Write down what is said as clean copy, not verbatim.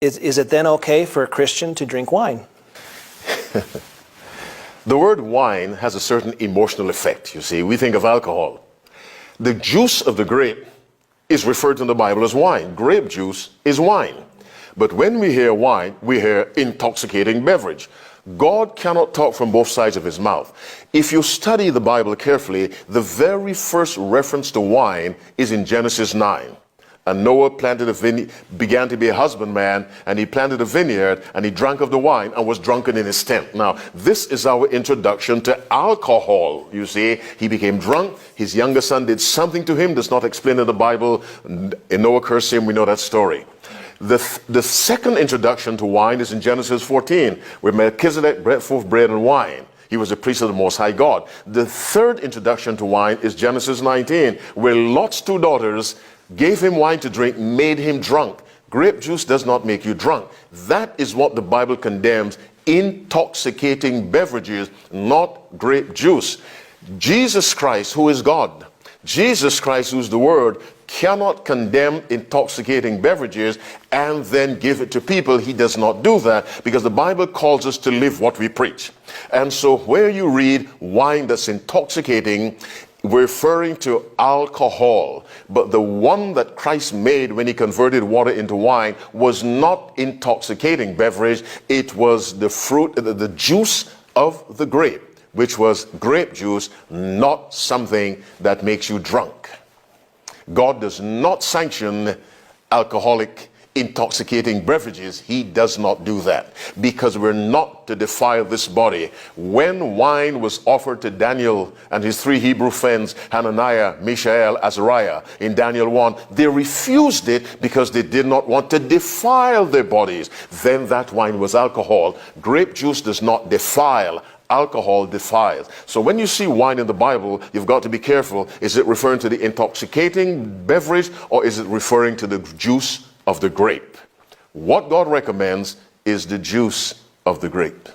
Is it then okay for a Christian to drink wine? The word wine has a certain emotional effect, you see. We think of alcohol. The juice of the grape is referred to in the Bible as wine. Grape juice is wine. But when we hear wine, we hear intoxicating beverage. God cannot talk from both sides of his mouth. If you study the Bible carefully, the very first reference to wine is in Genesis 9. And Noah began to be a husbandman, and he planted a vineyard, and he drank of the wine and was drunken in his tent. Now, this is our introduction to alcohol. You see, he became drunk. His younger son did something to him. Does not explain in the Bible. And Noah cursed him. We know that story. The second introduction to wine is in Genesis 14, where Melchizedek brought forth bread and wine. He was a priest of the Most High God. The third introduction to wine is Genesis 19, where Lot's two daughters gave him wine to drink, made him drunk. Grape juice does not make you drunk. That is what the Bible condemns: intoxicating beverages, not grape juice. Jesus Christ, who is God, Jesus Christ, who's the Word, cannot condemn intoxicating beverages and then give it to people. He does not do that, because the Bible calls us to live what we preach. And so where you read wine that's intoxicating, referring to alcohol, but the one that Christ made when he converted water into wine was not intoxicating beverage. It was the fruit, the juice of the grape, which was grape juice, not something that makes you drunk. God does not sanction alcoholic, intoxicating beverages. He does not do that, because we're not to defile this body. When wine was offered to Daniel and his three Hebrew friends, Hananiah, Mishael, Azariah, in Daniel 1, they refused it because they did not want to defile their bodies. Then that wine was alcohol. Grape juice does not defile. Alcohol defiles. So when you see wine in the Bible, you've got to be careful. Is it referring to the intoxicating beverage, or is it referring to the juice of the grape? What God recommends is the juice of the grape.